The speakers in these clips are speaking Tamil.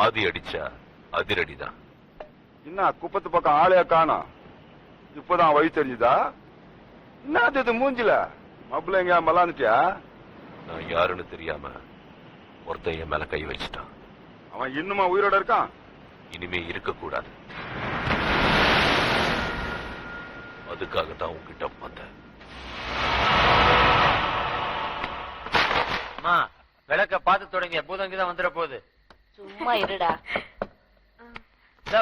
ஆதி அடிச்சா அதிரடிதான். என்ன குப்பத்து பக்கம் ஆளையா காணோம்? இப்பதான் வழி தெரிஞ்சுதா? என்ன இது மூஞ்சில மப்புல எங்க மலாந்துட்டியா? நான் யாருன்னு தெரியாம ஒருத்தன் என் மேல கை வச்சுட்டான். அவன் இன்னுமா உயிரோட இருக்கான்? இனிமே இருக்கக்கூடாது. அதுக்காகத்தான் உங்ககிட்ட வந்தேன். விளக்க பார்த்து தொடங்கிய பூதங்கிதான் வந்துட போகுது. சும்மா இருடா.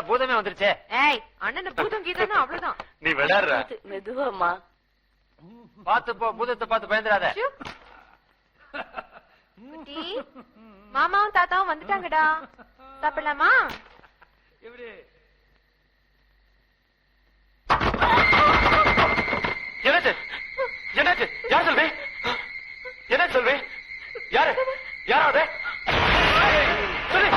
பூதமே வந்துருச்சே. ஏய் அண்ணன் பூதம் கீதம்னா அவ்வளவுதான். நீ விளையாடுற. மெதுவாமா பார்த்து போ, பூதத்தை பார்த்து பயந்துடாத. மாமாவும் தாத்தாவும் வந்துட்டாங்கடா. சாப்பிடலாமா? என்னாச்சு? என்னாச்சு? யார் சொல்வே? என்ன சொல்வே? யாரு? யாராவது? சொல்லு.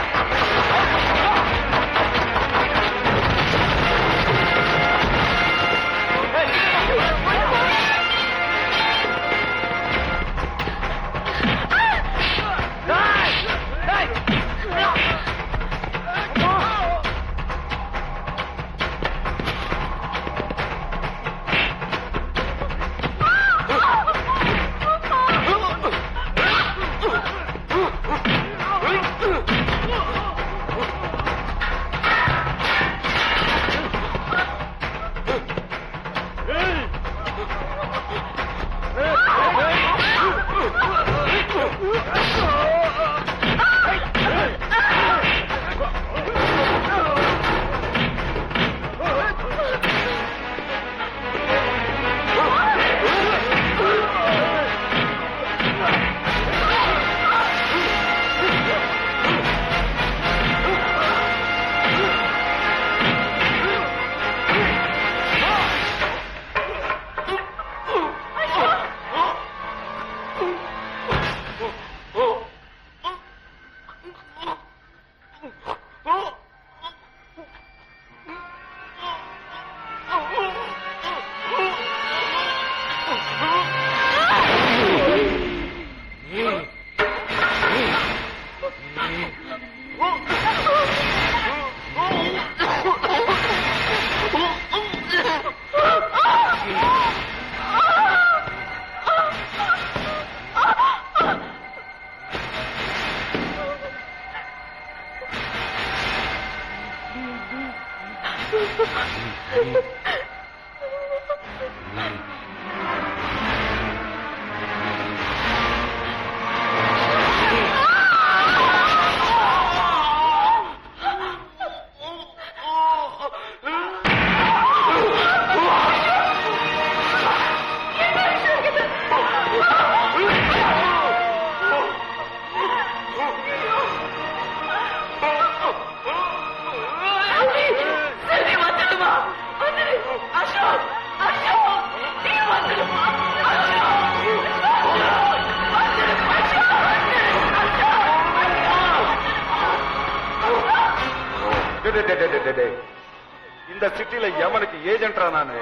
இந்த சிட்டில எவனுக்கு ஏஜென்டா நானு?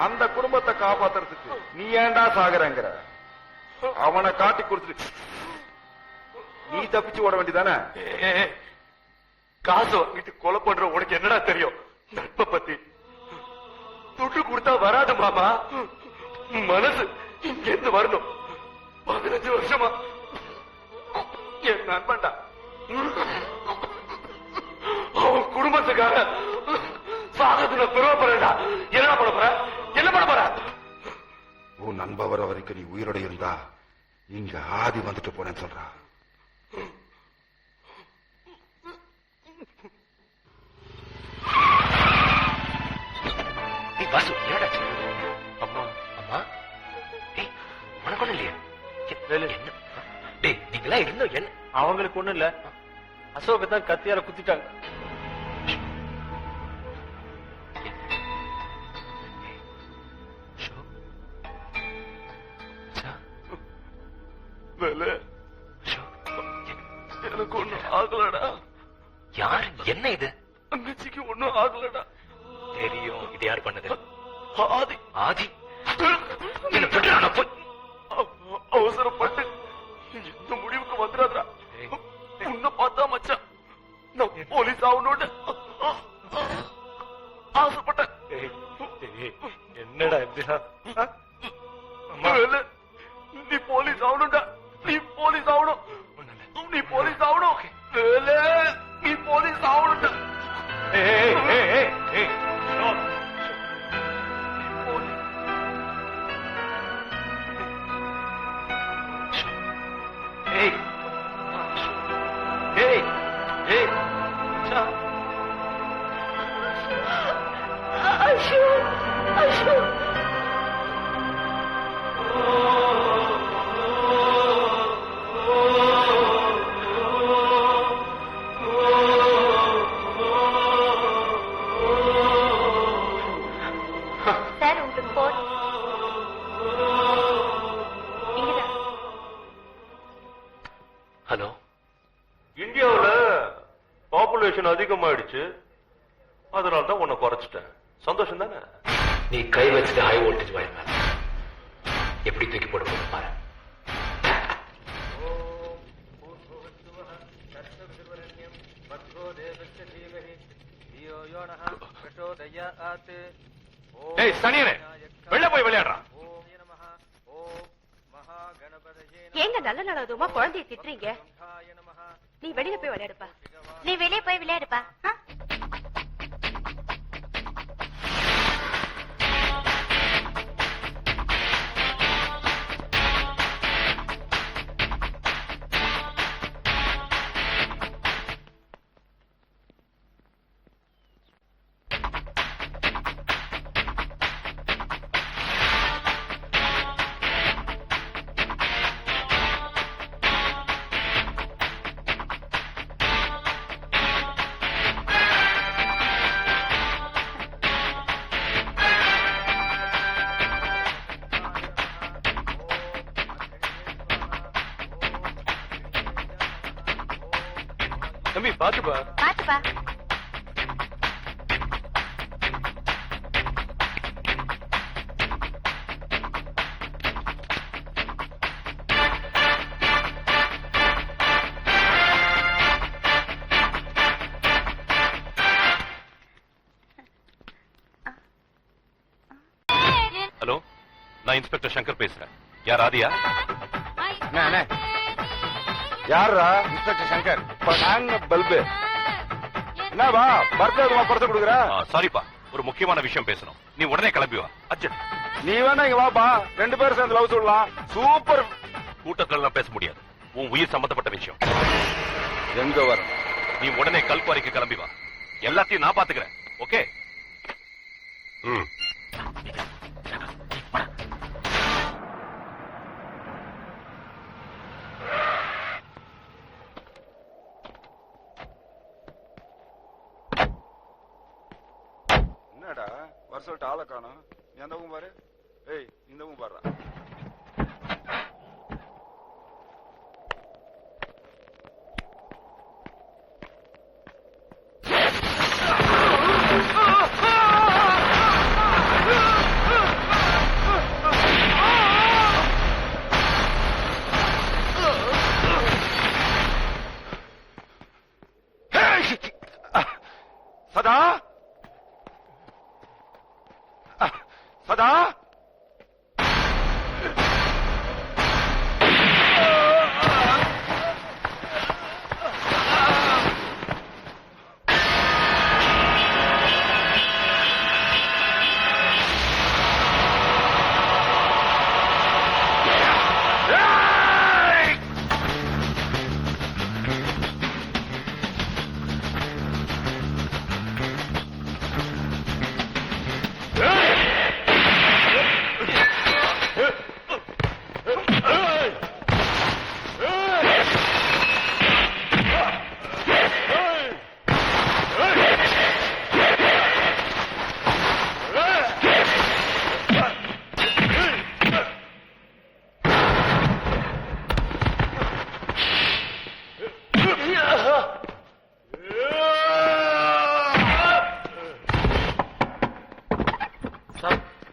அந்த குடும்பத்தை காப்பாத்துறதுக்கு நீ ஏண்டா சாகுறங்கிற? அவனை காட்டி கொடுத்துட்டு நீ தப்பிச்சு ஓட வேண்டியதானே? காசு வாங்கிட்டு கொலை பண்ற உனக்கு என்னடா தெரியும் நட்பை பத்தி? துட்டு கொடுத்தா வராது மாமா, மனசு இங்க இருந்து வரணும். 15 வருஷமா என் நண்பன்டா. அவன் குடும்பத்துக்காக சாகத்துல பிறப்பறா. என்ன பண்ண போற? என்ன பண்ண போற? உன் நண்ப வர வரைக்கும் நீ உயிரோட இருந்தா இங்க ஆதி வந்துட்டு போனேன்னு சொல்றா. அம்மா அம்மா உனக்கு ஒண்ணு இல்லையா? நீங்களா இருந்தோம் என்ன? அவங்களுக்கு ஒண்ணு இல்ல, அசோகத்தான் கத்தியால குத்திட்டாங்க. எனக்கு ஒண்ணும் ஆகலடா. யாரு? என்ன இது? அங்கச்சிக்கு ஒண்ணும் ஆகலடா. தெரியும். இது யார் பண்ணது? ஆதி. ஆதி அவசரப்பட்டு இந்த முடிவுக்கு வந்துடாதா? உன்னை பார்த்தா மச்சான் நான் போலீஸ் ஆகணும்னு ஆசைப்பட்டேன். என்னடா இப்படியா? வேலு, நீ போலீஸ் ஆகணும்டா. நீ போலீஸ் ஆகணும். நீ போலீஸ் ஆகணும். வேலு, நீ போலீஸ் ஆகணும்டா. சார் உங்களுக்கு போன் இங்கதான். ஹலோ, இந்தியாவுல பாப்புலேஷன் அதிகமாயிடுச்சு, அதனால தான் உன்னை குறைச்சிட்டேன். சந்தோஷம் தானே? நீ கை வச்சுட்டு ஹை வோல்டேஜ் வயர் மேல எப்படி தூக்கி போட போது பாரு. ஏய் சனியனே, வெளில போய் விளையாடுறான். ஏங்க நல்ல நல்லதுமா குழந்தைய திட்டுறீங்க? நீ வெளியில போய் விளையாடுப்பா. நீ வெளியே போய் விளையாடுப்பா. தம்பி பாத்துப்பா. பாத்துப்பா. ஹலோ, நான் இன்ஸ்பெக்டர் சங்கர் பேசுறேன். யார் ஆதியா? யாரா? இன்ஸ்பெக்டர் சங்கர். பல்பு என்னவா பர்த்டே பரிசு கொடுக்குற? சாரிப்பா, ஒரு முக்கியமான விஷயம் பேசணும். நீ உடனே கிளம்பி வா. அர்ஜென்ட். நீ வேணா இங்க வாப்பா, 2 பேரும் சேர்ந்து லவ் சொல்லலாம். சூப்பர். கூட்டத்துல எல்லாம் பேச முடியாது. உன் உயிர் சம்பந்தப்பட்ட விஷயம். எங்க வர? நீ உடனே கல்குவாரிக்கு கிளம்பி வா. எல்லாத்தையும் நான் பாத்துக்கிறேன். ஓகே? ம். என்னடா வர சொல்லிட்டு ஆளை காணோம். நீ அந்த ஊம் பாரு. ஏய், இந்த ஊம் பாரு. சதா சதா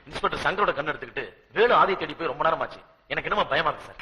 இன்ஸ்பெக்டர் சங்கரோட கண்ணு எடுத்துக்கிட்டு வேலு ஆதியை தேடி போய் ரொம்ப நேரம் ஆச்சு. எனக்கு என்னமா பயமா இருக்கு சார்.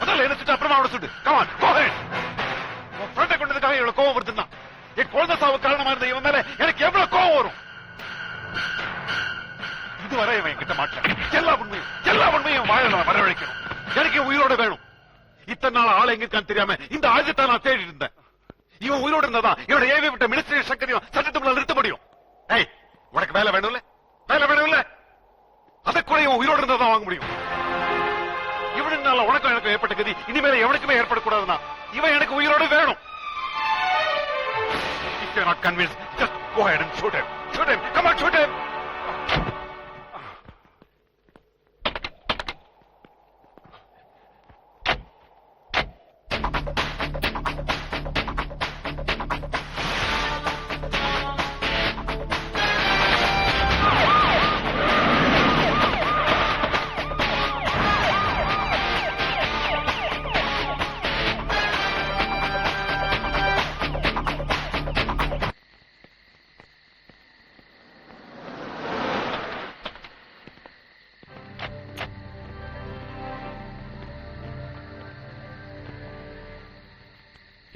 முதல்ல எடுத்துட்டு அப்புறமா அவனை சுட்டு. Come on, go ahead. உன் ஃப்ரெண்டை கொண்டதுக்காக இவ்வளவு கோவம் வருதுன்னா என் குழந்தை சாவு காரணமா இருந்த இவன் மேல எனக்கு எவ்வளவு கோவம் வரும். இதுவரை இவன் என்கிட்ட மாட்டான். எல்லா உண்மையும் வாழ நான் வரவழைக்கணும். எனக்கு உயிரோட வேணும். இத்தனை நாள் ஆள் எங்க இருக்கான்னு தெரியாம இந்த ஆயுதத்தை நான் தேடி இருந்தேன். இவன் உயிரோடு இருந்தாதான் இவனை ஏவி விட்ட மினிஸ்ட்ரி சக்கரையும் சட்டத்துக்குள்ள நிறுத்த முடியும். ஏய், உனக்கு வேலை வேணும்ல? அதை கூட இவன் உயிரோடு இருந்தாதான் வாங்க முடியும். இவனால உனக்கும் எனக்கு ஏற்பட்ட கதி இனிமேல எவனுக்குமே ஏற்படக்கூடாதுன்னா இவன் எனக்கு உயிரோடு வேணும். If you're not convinced, just go ahead and shoot him. Shoot him. Come on, shoot him.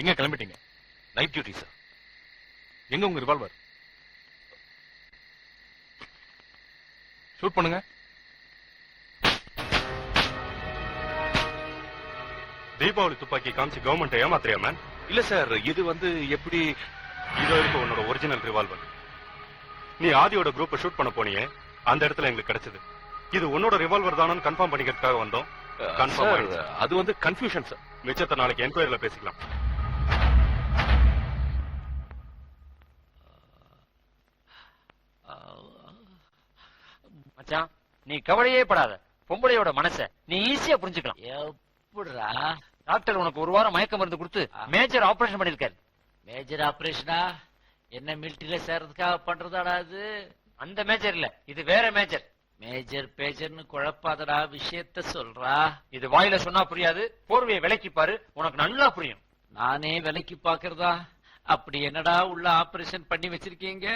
எங்க கிளம்பிட்டீங்க? Night duty sir. எங்க உங்க ரிவால்வர்? ஷூட் பண்ணுங்க. தீபாவளி துப்பாக்கி காமிச்சு கவர்மெண்ட் ஏமாத்திரியா மேன்? இல்ல சார், இது எப்படி இதோ இருக்கு உன்னோட ஒரிஜினல் ரிவால்வர். நீ ஆதியோட குரூப்பை ஷூட் பண்ண போனியே, அந்த இடத்துல எங்களுக்கு கிடைச்சது. இது உன்னோட ரிவால்வர் தானு கன்ஃபார்ம் பண்ணிக்கிறதுக்காக வந்தோம். கன்ஃபார்ம். அது கன்ஃபியூஷன் சார். மிச்சத்தை நாளைக்கு என்கொயரியில பேசிக்கலாம். மச்சான், நீ கவலையே படாத. பொம்பளையோட மனச நீ ஈஸியா புரிஞ்சுக்கலாம். எப்படிடா? டாக்டர் உனக்கு ஒரு வாரம் மயக்க மருந்து கொடுத்து மேஜர் ஆபரேஷன் பண்ணிருக்காரு. மேஜர் ஆபரேஷனா? என்ன மிலிட்டரியில சேர்றதுக்காக பண்றதாடா அது? அந்த மேஜர் இல்ல, இது வேற மேஜர். மேஜர் பேஜர்னு குழப்பாதடா, விஷயத்த சொல்றா. இது வாயில சொன்னா புரியாது, போர்வையை விலைக்கு பாரு, உனக்கு நல்லா புரியும். நானே விலைக்கு பாக்குறதா? அப்படி என்னடா உள்ள ஆபரேஷன் பண்ணி வச்சிருக்கீங்க?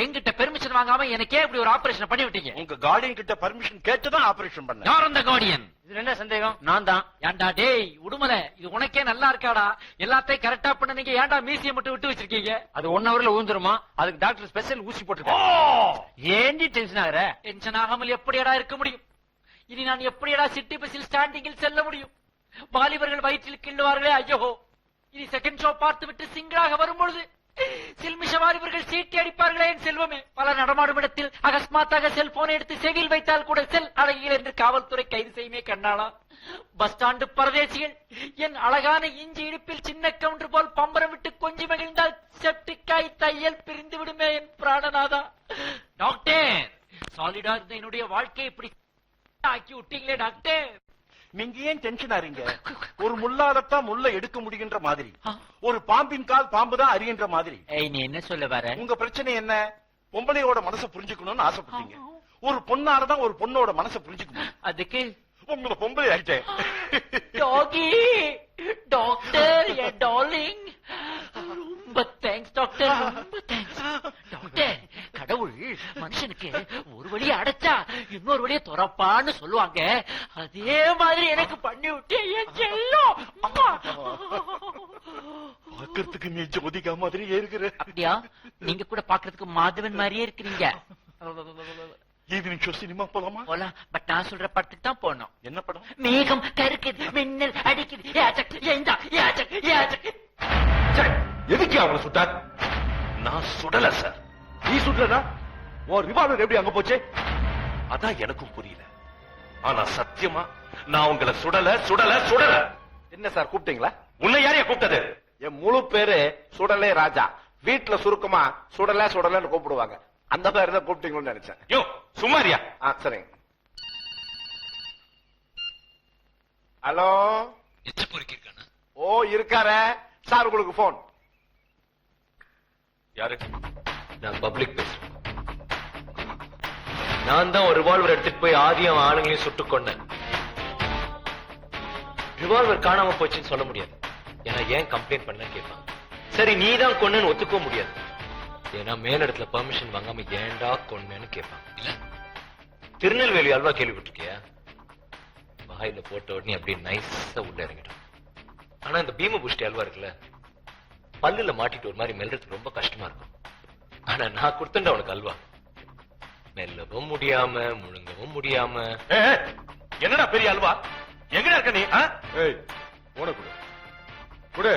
எங்கிட்ட பெர்மிஷன் வாங்காம எனக்கே இப்படி ஒரு ஆபரேஷன் பண்ணி விட்டீங்க. உங்க கார்டியன் கிட்ட பர்மிஷன் கேட்டுதான் ஆபரேஷன் பண்ண. யார் அந்த கார்டியன்? இதுல என்ன சந்தேகம்? நான் தான். ஏன்டா டேய் உடுமலை, இது உனக்கே நல்லா இருக்காடா? எல்லாத்தையும் கரெக்டா பண்ணீங்க, ஏன்டா மீசியை மட்டும் விட்டு வச்சிருக்கீங்க? அது 1 ஹவர்ல ஊந்துருமா? அதுக்கு டாக்டர் ஸ்பெஷல் ஊசி போட்டுருக்காரு. ஏண்டி டென்ஷன் ஆகுற? டென்ஷன் ஆகாமல் எப்படியடா இருக்க முடியும்? இனி நான் எப்படியடா சிட்டி பஸ்ஸில் ஸ்டாண்டிங்கில் செல்ல முடியும்? வாலிபர்கள் வயிற்றில் கிள்ளுவார்களே, ஐயோ! இனி செகண்ட் ஷோ பார்த்து விட்டு சிங்களாக வரும்பொழுது சில்மிஷ வாலிபர்கள் சீட்டி அடிப்பார்களே என் செல்வமே. பல நடமாடும் இடத்தில் அகஸ்மாத்தாக செல்போனை எடுத்து செவியில் வைத்தால் கூட செல் அழகிகள் என்று காவல்துறை கைது செய்யுமே கண்ணாளா. பஸ் ஸ்டாண்டு பரதேசிகள் என் அழகான இஞ்சி இடுப்பில் சின்ன கவுண்டர் போல் பம்பரம் விட்டு கொஞ்சி மகிழ்ந்தால் செப்டிக்காய் தையல் பிரிந்து விடுமே என் பிராணநாதா. டாக்டர், சாலிடா இருந்த என்னுடைய வாழ்க்கையை இப்படி ஆக்கி விட்டீங்களே டாக்டர். நீங்க ஏன் டென்ஷன் ஆறீங்க? ஒரு முள்ளாலத்தான் முள்ள எடுக்க முடிகின்ற மாதிரி, ஒரு பாம்பின் கால் பாம்பு தான் அறிகின்ற மாதிரி. நீ என்ன சொல்ல வர? உங்க பிரச்சனை என்ன? பொம்பளையோட மனசை புரிஞ்சுக்கணும்னு ஆசைப்பட்டீங்க. ஒரு பொண்ணாலதான் ஒரு பொண்ணோட மனசை புரிஞ்சுக்கணும். அதுக்கு உங்களை பொம்பளை ஆயிட்டேன். டாகி, டாக்டர், என் டார்லிங், ரொம்ப தேங்க்ஸ் டாக்டர், ரொம்ப தேங்க்ஸ் டாக்டர். கடவுள் மனுஷனுக்கு ஒரு வழியை அடைச்சா இன்னொரு வழியை துறப்பான்னு சொல்லுவாங்க. அதே மாதிரி எனக்கு பண்ணி விட்டு என் செல்லம். பாக்கிறதுக்கு நீ ஜோதிகா மாதிரி இருக்கிற. அப்படியா? நீங்க கூட பாக்குறதுக்கு மாதவன் மாதிரியே இருக்கிறீங்க. ஈவினிங் ஷோ சினிமா போலாமா? போலாம், பட் நான் சொல்ற படத்துக்கு தான் போனோம். என்ன படம்? மேகம் கருக்குது, மின்னல் அடிக்குது, யாச்சக், ஏந்தா, யாச்சக், யாச்சக். எதுக்கு அவளை சுட்டார்? நான் சுடல சார். நீ சுட்டா உன் ரிவால்வர் எப்படி அங்க போச்சு? அதான் எனக்கும் புரியல. ஆனா சத்தியமா நான் உங்களை சுடல சுடல சுடல. என்ன சார் கூப்பிட்டீங்களா? உன்னை யாரையா கூப்பிட்டது? என் முழு பேரு சுடலே ராஜா. வீட்டுல சுருக்கமா சுடல சுடலன்னு கூப்பிடுவாங்க. அந்த மாதிரி தான் கூப்பிட்டீங்கன்னு நினைச்சேன். யோ சும்மாரியா? சரிங்க. ஹலோ, ஓ இருக்காரே சார், உங்களுக்கு போன். யாரு? நான் பப்ளிக் பேசுறேன். நான் தான் ஒரு ரிவால்வர் எடுத்துட்டு போய் ஆதியம் ஆளுங்களையும் சுட்டுக் கொண்டேன். ரிவால்வர் காணாம போச்சுன்னு சொல்ல முடியாது. ஏன்னா ஏன் கம்ப்ளைண்ட் பண்ண கேட்பாங்க. சரி நீ தான் கொன்னேன்னு ஒத்துக்க முடியாது. ஏன்னா மேலிடத்துல பெர்மிஷன் வாங்காம ஏன்டா கொன்னேன்னு கேட்பாங்க. இல்ல திருநெல்வேலி அல்வா கேள்விப்பட்டிருக்கியா? வாயில போட்ட உடனே அப்படியே நைஸா உள்ள இறங்கிடும். ஆனா இந்த பீம புஷ்டி அல்வா இருக்குல்ல, பல்லுல மாட்டிட்டு ஒரு மாதிரி மெல்றதுக்கு ரொம்ப கஷ்டமா இருக்கும். ஆனா நான் கொடுத்தேன்டா உனக்கு அல்வா, மெல்லவும் முடியாம முழுங்கவும் முடியாம. என்னடா பெரிய அல்வா? எங்கடா இருக்க நீ? ஏய் உனக்கு குடு.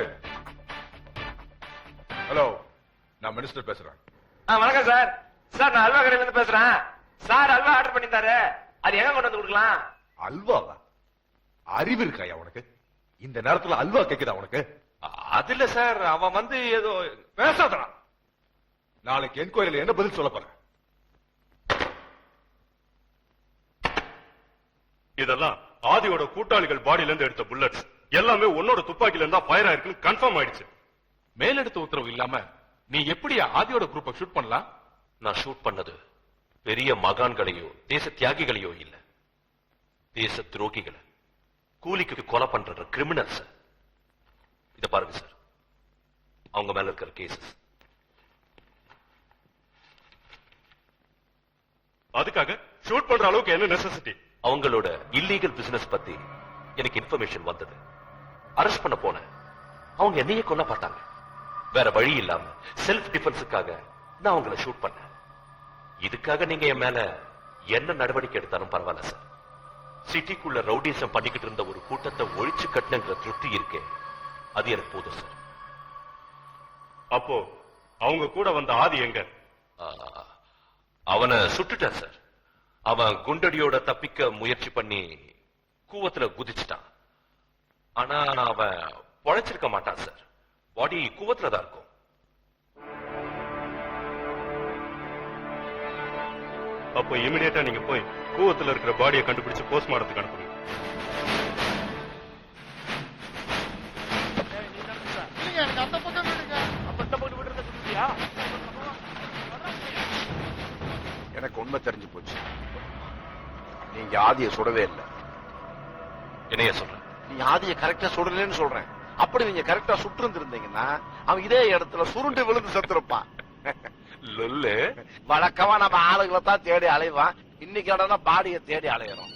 ஹலோ, நான் மினிஸ்டர் பேசுறேன். வணக்கம் சார். சார் நான் அல்வா கடையில இருந்து பேசுறேன். சார் அல்வா ஆர்டர் பண்ணிருந்தாரு, அது எங்க கொண்டு வந்து கொடுக்கலாம்? அல்வாவா? அறிவு இருக்காயா உனக்கு? இந்த நேரத்துல அல்வா கேக்குதா உனக்கு? அது இல்ல சார், அவன் வந்து ஏதோ பேசாதடா. நாளைக்கு என்கொயரியில என்ன பதில் சொல்ல போறேன்? இதெல்லாம் ஆதியோட கூட்டாளிகள் பாடியில இருந்து எடுத்த புல்லட்ஸ் எல்லாமே உன்னோட துப்பாக்கில இருந்தா ஃபயர் ஆயிருக்குன்னு கன்ஃபார்ம் ஆயிடுச்சு. மேலெடுத்த உத்தரவு இல்லாம நீ எப்படி ஆதியோட குரூப்பை ஷூட் பண்ணலாம்? நான் ஷூட் பண்ணது பெரிய மகான்களையோ தேச தியாகிகளையோ இல்ல, தேச துரோகிகளை, கூலிக்கு கொலை பண்ற கிரிமினல்ஸ். இத பாருங்க சார், அவங்க மேல இருக்கிற கேசஸ். அதுக்காக ஷூட் பண்ற அளவுக்கு என்ன நெசசிட்டி? அவங்களோட இல்லீகல் பிசினஸ் பத்தி எனக்கு இன்ஃபர்மேஷன் வந்தது. அரெஸ்ட் பண்ண போன அவங்க என்னையே கொல்ல பார்த்தாங்க. வேற வழி இல்லாம செல்ஃப் டிஃபென்ஸுக்காக நான் அவங்களை ஷூட் பண்ணேன். இதுக்காக நீங்க என் மேல என்ன நடவடிக்கை எடுத்தாலும் பரவாயில்ல சார். சிட்டிக்குள்ள ரவுடிசம் பண்ணிக்கிட்டு இருந்த ஒரு கூட்டத்தை ஒழிச்சு கட்டணுங்கிற திருப்தி இருக்கே, அது எனக்கு போதும் சார். அப்போ அவங்க கூட வந்த ஆதி எங்க? அவனை சுட்டுட்டான் சார். அவன் குண்டடியோட தப்பிக்க முயற்சி பண்ணி கூவத்துல குதிச்சுட்டான். ஆனா அவன் பொழைச்சிருக்க மாட்டான் சார். பாடி கூவத்துல தான் இருக்கும். அப்போ இமிடியேட்டா நீங்க போய் கூவத்துல இருக்கிற பாடியை கண்டுபிடிச்சு போஸ்ட்மார்ட்டத்துக்கு அனுப்புங்க. எனக்கு உண்மை தெரிஞ்சு போச்சு. நீங்க ஆதியை சுடவே இல்லை. என்னைய சொல்றேன்? நீ ஆதியை கரெக்டா சுடலன்னு சொல்றேன். அப்படி நீங்க கரெக்டா சுட்டு இருந்திருந்தீங்கன்னா அவன் இதே இடத்துல சுருண்டு விழுந்து செத்துருப்பான். லொல்லு. வழக்கமா நம்ம ஆளுகளை தான் தேடி அலைவான். இன்னைக்கு இடம்னா பாடியை தேடி அலையறோம்.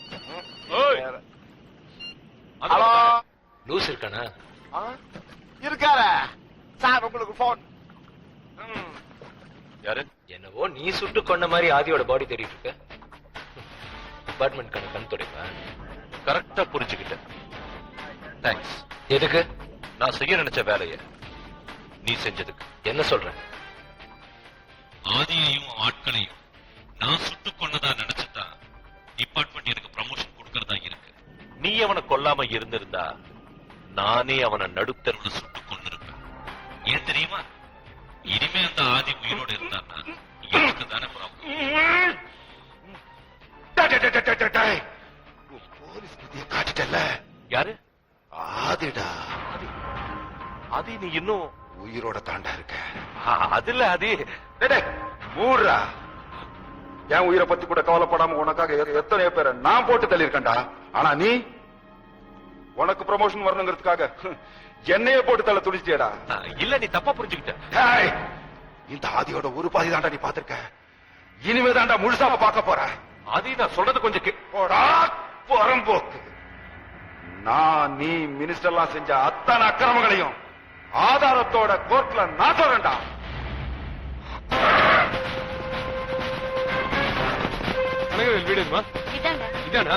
ஹலோ, லூஸ் இருக்கானா? இருக்கார சார், உங்களுக்கு போன். யாரு? என்னவோ நீ சுட்டு கொண்ட மாதிரி ஆதியோட பாடி தேடிட்டு இருக்க. டிபார்ட்மெண்ட் கண் துடைப்பேன். கரெக்டா புரிஞ்சுக்கிட்டேன். தேங்க்ஸ். எதுக்கு? நான் செய்ய நினைச்ச வேலைய நீ செஞ்சதுக்கு. என்ன சொல்ற? ஆதியையும் ஆட்களையும் நான் சுட்டுக் கொண்டதா நினைச்சுட்டா டிபார்ட்மெண்ட் எனக்கு ப்ரமோஷன் கொடுக்கறதா இருக்கு. நீ அவனை கொல்லாம சொல்லாம இருந்திருந்தா நானே அவனை நடுத்தருவில் சுட்டுக் கொண்டிருப்பேன். ஏன் தெரியுமா? இனிமே அந்த ஆதி உயிரோடு இருந்தான்னா எனக்கு தானே ப்ராப்ளம். போலீஸ் புத்திய காட்டிட்டல. யாரு? ஆதிடா. ஆதி நீ இன்னும் உயிரோட தாண்டா இருக்க. அதுல ஆதி. மூடுறா. என் உயிரை பத்தி கூட கவலைப்படாம உனக்காக எத்தனையோ பேரை நான் போட்டு தள்ளியிருக்கேன்டா. ஆனா நீ உனக்கு ப்ரமோஷன் வரணுங்கிறதுக்காக என்னையே போட்டு தள்ள துடிச்சிட்டியடா. இல்ல, நீ தப்பா புரிஞ்சுக்கிட்ட. டேய், இந்த ஆதியோட ஒரு பாதி தாண்டா நீ பாத்திருக்க. இனிமே தாண்டா முழுசாம பார்க்க போற. ஆதி, நான் சொல்றது கொஞ்சம் போடா புறம்போக்கு. நான் நீ மினிஸ்டர்லாம் செஞ்ச அத்தனை அக்கிரமங்களையும் ஆதாரத்தோட கோர்ட்ல நான் சொல்றேன்டா. வீடுமா இதாங்க. இதானா?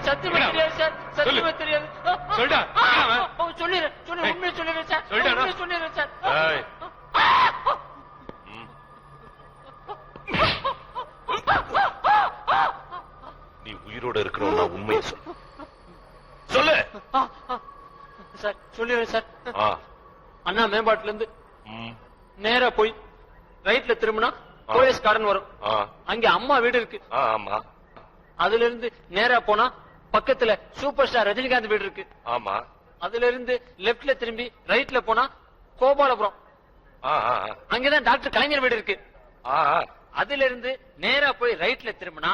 சத்தியமா தெரியாது சார், சத்தியமா தெரியாது. சொல்டா. சொல்லிடுறேன், உண்மையை சொல்லிடுறேன் சார், சொல்டா. உண்மையை சொல்லிடுறேன் சார். ஏய். நீ உயிரோட இருக்கிறோம், நான் உண்மையை சொல்லு. சொல்லு. சார் சொல்லிடுறேன் சார். ஆ. அண்ணா மேம்பாட்டுல இருந்து ம். நேரா போய் ரைட்ல திரும்பினா போயஸ் கார்டன் வரும். ஆ. அங்க அம்மா வீடு இருக்கு. ஆமா அதுல இருந்து நேரா போனா பக்கத்துல சூப்பர் ஸ்டார் ரஜினிகாந்த் வீடு இருக்கு. ஆமா. அதுல இருந்து லெப்ட்ல திரும்பி ரைட்ல போனா கோபாலபுரம். அங்கதான் டாக்டர் கலைஞர் வீடு இருக்கு. அதுல இருந்து நேரா போய் ரைட்ல திரும்பினா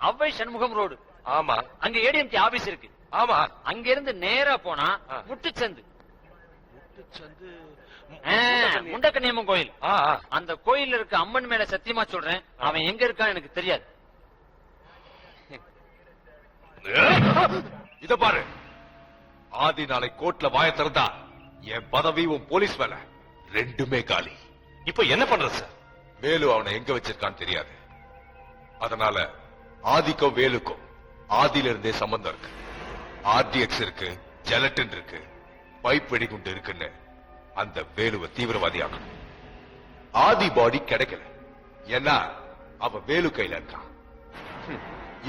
அவ்வை சண்முகம் ரோடு. ஆமா. அங்க ஏடிஎம்கே ஆபீஸ் இருக்கு. ஆமா. அங்க இருந்து நேரா போனா முட்டுச்சந்து. முண்டக்கண்ணியம்மன் கோயில். அந்த கோயில் இருக்க அம்மன் மேல சத்தியமா சொல்றேன், அவன் எங்க இருக்கான்னு எனக்கு தெரியாது. இத பாரு, ஆதி நாளை கோர்ட்ல வாய திறந்தா என் பதவி உன் போலீஸ் வேலை ரெண்டுமே காலி. இப்ப என்ன பண்ற சார்? வேலு அவனை எங்க வச்சிருக்கான்னு தெரியாது. அதனால ஆதிக்கும் வேலுக்கும் ஆதியில இருந்தே சம்பந்தம் இருக்கு. ஆர்டிஎக்ஸ் இருக்கு, ஜெலட்டின் இருக்கு, பைப் வெடிகுண்டு இருக்குன்னு அந்த வேலுவை தீவிரவாதியாக்கணும். ஆதி பாடி கிடைக்கல, ஏன்னா அவ வேலு கையில இருக்கான்.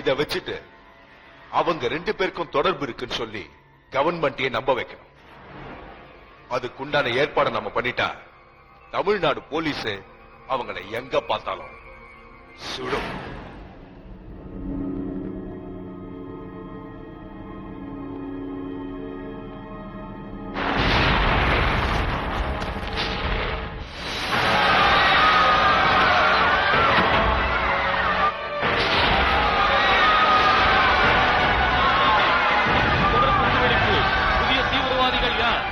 இத வச்சுட்டு அவங்க ரெண்டு பேருக்கும் தொடர்பு இருக்குன்னு சொல்லி கவர்மெண்ட்டையே நம்ப வைக்கணும். அதுக்குண்டான ஏற்பாடு நம்ம பண்ணிட்டா தமிழ்நாடு போலீஸ் அவங்களை எங்க பார்த்தாலும் சுடும். புதிய தீவிரவாதிகள் யார்?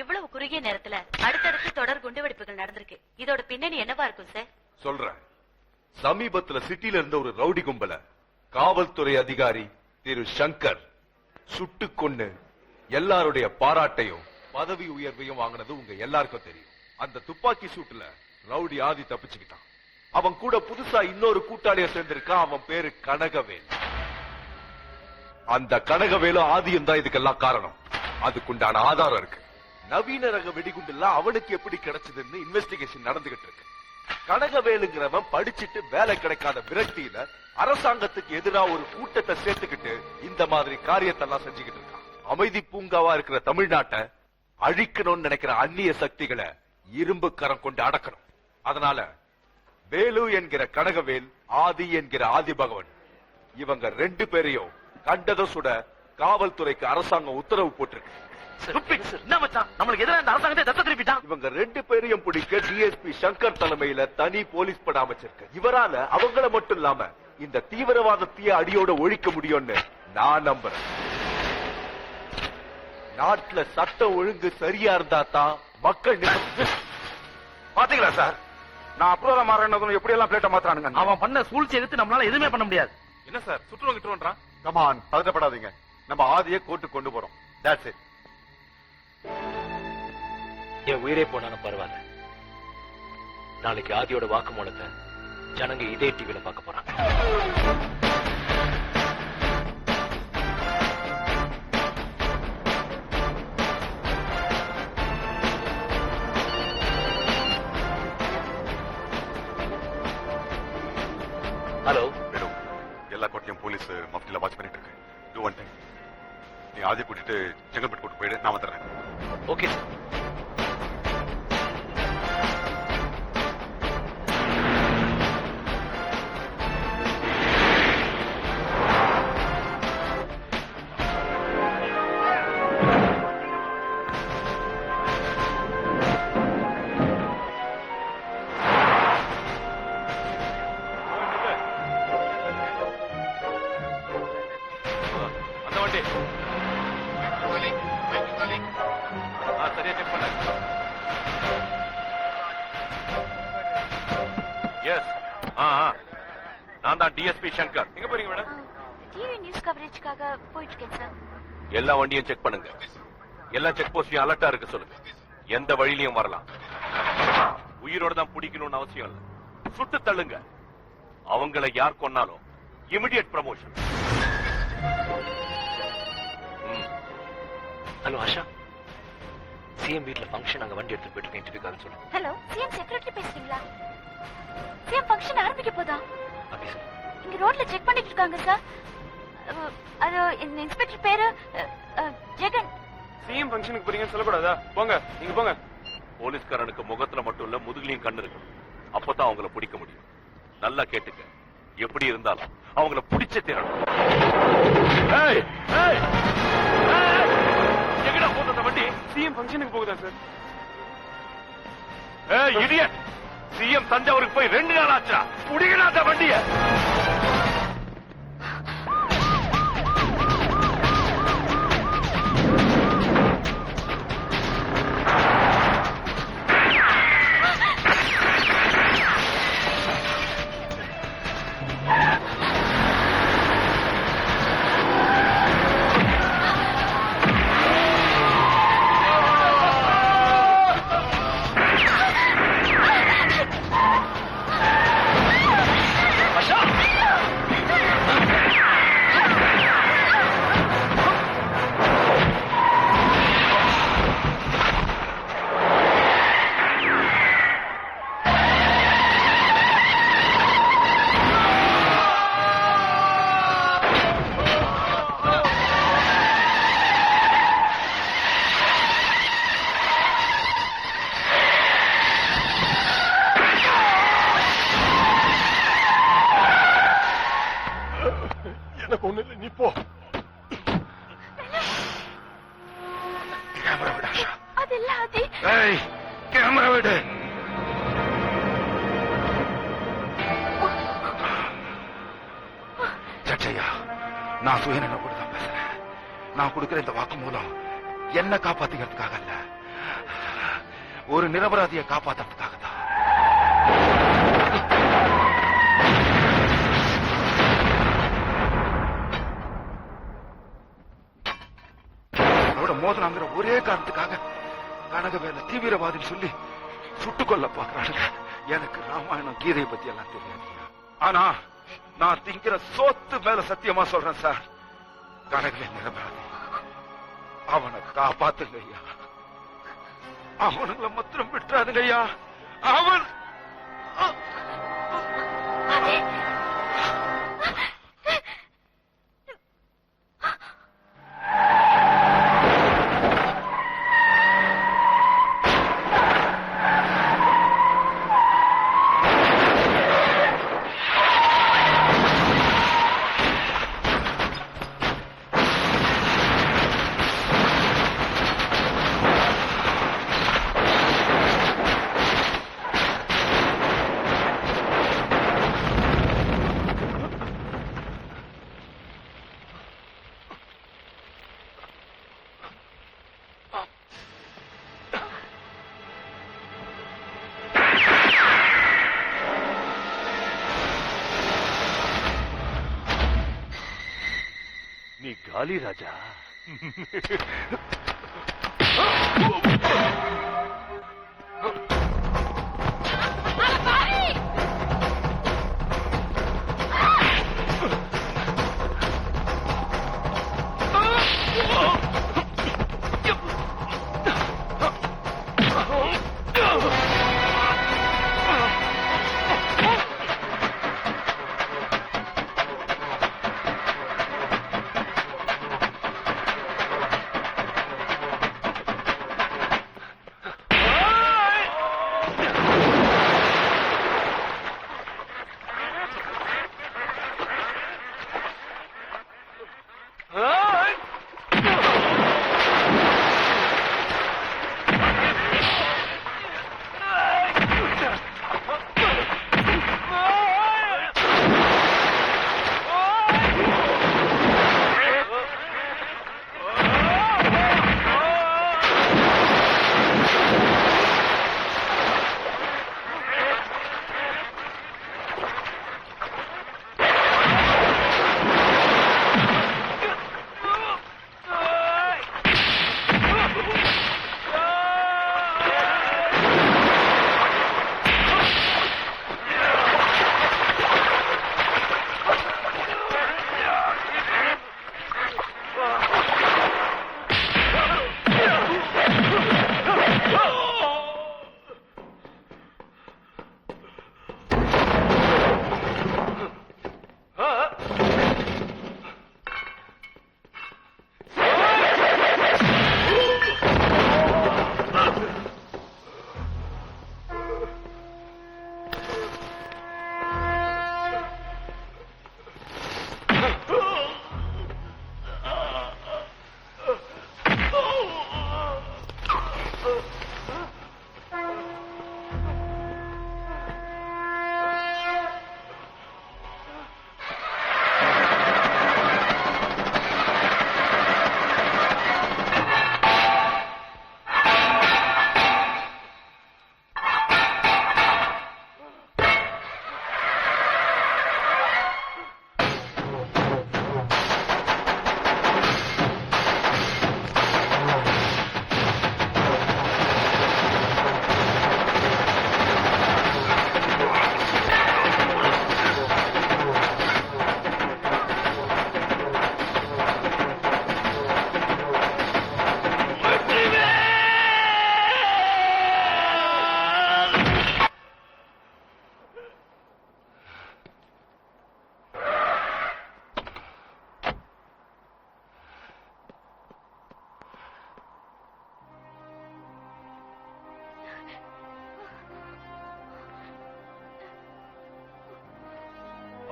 இவ்வளவு குறுகிய நேரத்துல அடுத்தடுத்து தொடர் குண்டுவெடிப்புகள் நடந்திருக்கு. இதோட பின்னணி என்னவா இருக்கும் சார்? சொல்றேன். சமீபத்துல சிட்டில இருந்த ஒரு ரவுடி கும்பல காவல்துறை அதிகாரி திரு சங்கர் சுட்டு கொன்னு எல்லாருடைய பாராட்டையும் பதவி உயர்வையும் வாங்கினது உங்க எல்லாருக்கும் தெரியும். அந்த துப்பாக்கி சூட்டுல ரவுடி ஆதி தப்பிச்சுக்கிட்டான். அவன் கூட புதுசா இன்னொரு கூட்டாளிய சேர்ந்திருக்கான். அவன் பேரு கனகவேல். அந்த கனகவேலும் ஆதியும் தான் இதுக்கெல்லாம் காரணம். அதுக்குண்டான ஆதாரம் இருக்கு. நவீன ரக வெடிகுண்டுலாம் அவனுக்கு எப்படி கிடைச்சதுன்னு இன்வெஸ்டிகேஷன் நடந்துகிட்டு இருக்கு. கனகவேலுங்கிறவன் படிச்சுட்டு வேலை கிடைக்காத விரக்தியில அரசாங்கத்துக்கு எதிராக ஒரு கூட்டத்தை சேர்த்துக்கிட்டு இந்த மாதிரி காரியத்தெல்லாம் செஞ்சுக்கிட்டு இருக்கான். அமைதி பூங்காவா இருக்கிற தமிழ்நாட்டை அழிக்கணும்னு நினைக்கிற அந்நிய சக்திகளை இரும்பு கரம் கொண்டு அடக்கணும். அதனால வேலு என்கிற கனகவேல், ஆதி என்கிற ஆதி பகவன், இவங்க ரெண்டு பேரையும் கண்டத சுட காவல்துறைக்கு அரசாங்கம் உத்தரவு போட்டிருக்கு. நம்மளுக்கு எதிராக இந்த அரசாங்கத்தை தத்த திருப்பிட்டான். இவங்க ரெண்டு பேரையும் பிடிக்க டிஎஸ்பி சங்கர் தலைமையில தனி போலீஸ் பட அமைச்சிருக்கு. இவரால அவங்கள மட்டும் இல்லாம இந்த தீவிரவாதத்தையே அடியோட ஒழிக்க முடியும்னு நான் நம்புறேன். நாட்டுல சட்டம் ஒழுங்கு சரியா இருந்தா தான் மக்கள் பாத்தீங்களா சார், நான் அப்ரோல மாறணும் எப்படி எல்லாம் பிளேட்ட மாத்தானுங்க. அவன் பண்ண சூழ்ச்சி எடுத்து நம்மளால எதுவுமே பண்ண முடியாது. என்ன சார் சுற்றுவா கிட்டுவான்றான்? கமான், பதட்டப்படாதீங்க. நம்ம ஆதியை கோர்ட்டுக்கு கொண்டு போறோம். That's it. என் உயிரே போனாலும் பரவாயில்ல. நாளைக்கு ஆதியோட வாக்குமூலத்தை ஜனங்க இதே டிவில பார்க்க போறாங்க. ஹலோ வேணு, எல்லா கோட்டையும் போலீஸ் மஃப்டில வாட்ச் பண்ணிட்டு இருக்கு. Do one thing. நீ ஆதியை கூட்டிட்டு செங்கல்பட்டு கூட்டு போயிடு, நான் வந்துடுறேன். Okay sir. அந்த வண்டி சரியா செக் பண்ண. எஸ், நான் தான் டிஎஸ்பி சங்கர். எங்க போறீங்க மேடம்? டிவி நியூஸ் கவரேஜ்க்காக போயிட்டு இருக்கேன் சார். எல்லா வண்டியும் செக் பண்ணுங்க. எல்லா செக் போஸ்டையும் அலர்ட்டா இருக்க சொல்லுங்க. எந்த வழியிலையும் வரலாம். உயிரோட தான் பிடிக்கணும்னு அவசியம் இல்லை. சுட்டு தள்ளுங்க. அவங்கள யார் கொன்னாலும் immediate promotion. Hello Asha, CM வீட்ல ஃபங்க்ஷன், அங்க வண்டி எடுத்து போயிட்டு இன்டர்வியூக்காக சொல்லு. ஹலோ, சிஎம் செக்ரட்டரி பேசுறீங்களா? சிஎம் ஃபங்க்ஷன் ஆரம்பிக்க போதா? அப்படி சொல்லு. இங்க ரோட்ல செக் பண்ணிட்டு இருக்காங்க சார். அது இந்த இன்ஸ்பெக்டர் பேரு ஜெகன். சிஎம் ஃபங்க்ஷனுக்கு போறீங்கன்னு சொல்லக்கூடாதா? போங்க, நீங்க போங்க. போலீஸ்காரனுக்கு முகத்துல மட்டும் இல்ல, முதுகுலையும் கண்ணு இருக்கு. அப்பதான் அவங்கள பிடிக்க முடியும். நல்லா கேட்டுக்க. எப்படி இருந்தாலும் அவங்கள பிடிச்ச தீரணும். எங்கடா போகுது அந்த வண்டி? சிஎம் ஃபங்க்ஷனுக்கு போகுதா சார்? இடியட்! சிஎம் தஞ்சாவூருக்கு போய் 2 நாள் ஆச்சா? புடிக்கடா அந்த வண்டிய. எனக்கு ஒண்ணு இல்லை, நீ போ. கேமரா விடு ஆஷா. அதெல்லாம் ஆதி. கேமரா விடு. ஜட்ஜையா, நான் சுயநலம் தான் பேசுறேன். நான் கொடுக்கிற இந்த வாக்கு மூலம் என்ன காப்பாத்திக்கிறதுக்காக அல்ல, ஒரு நிரபராதியை காப்பாத்துறதுக்காக தான். மோதனாங்கிற ஒரே காரணத்துக்காக கனகவேல தீவிரவாதின்னு சொல்லி சுட்டுக் கொல்ல பாக்குறானுங்க. எனக்கு ராமாயணம் கீதையை பத்தி எல்லாம் தெரியாது. ஆனா நான் திங்கிற சோத்து மேல சத்தியமா சொல்றேன் சார், கனகவேல் நிரபராதி. அவனை காப்பாத்துங்க ஐயா. அவனுங்களை மாத்திரம் விட்டுறாதுங்க ஐயா. அவன் பாலி ராஜா.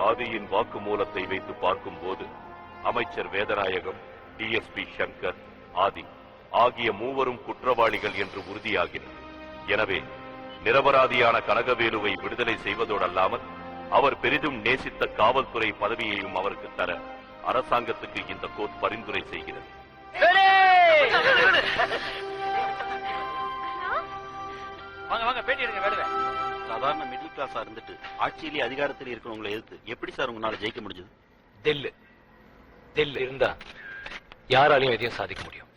ஆதியின் வாக்குமூலத்தை வைத்து பார்க்கும்போது அமைச்சர் வேதநாயகம், டிஎஸ்பி சங்கர், ஆதி ஆகிய மூவரும் குற்றவாளிகள் என்று உறுதியாகினர். எனவே நிரபராதியான கனகவேலுவை விடுதலை செய்வதோடல்லாமல் அவர் பெரிதும் நேசித்த காவல்துறை பதவியையும் அவருக்கு தர அரசாங்கத்துக்கு இந்த கோர்ட் பரிந்துரை செய்கிறது. வாங்க வாங்க பேட்டி எடுங்க வேடுவே. சாதாரண மிடில் கிளாஸா இருந்துட்டு ஆட்சியிலே அதிகாரத்தில் இருக்கிறவங்களை எதிர்த்து எப்படி சார் உங்களால ஜெயிக்க முடிஞ்சது? தில்லு இருந்தா யாராலையும் எதையும் சாதிக்க முடியும்.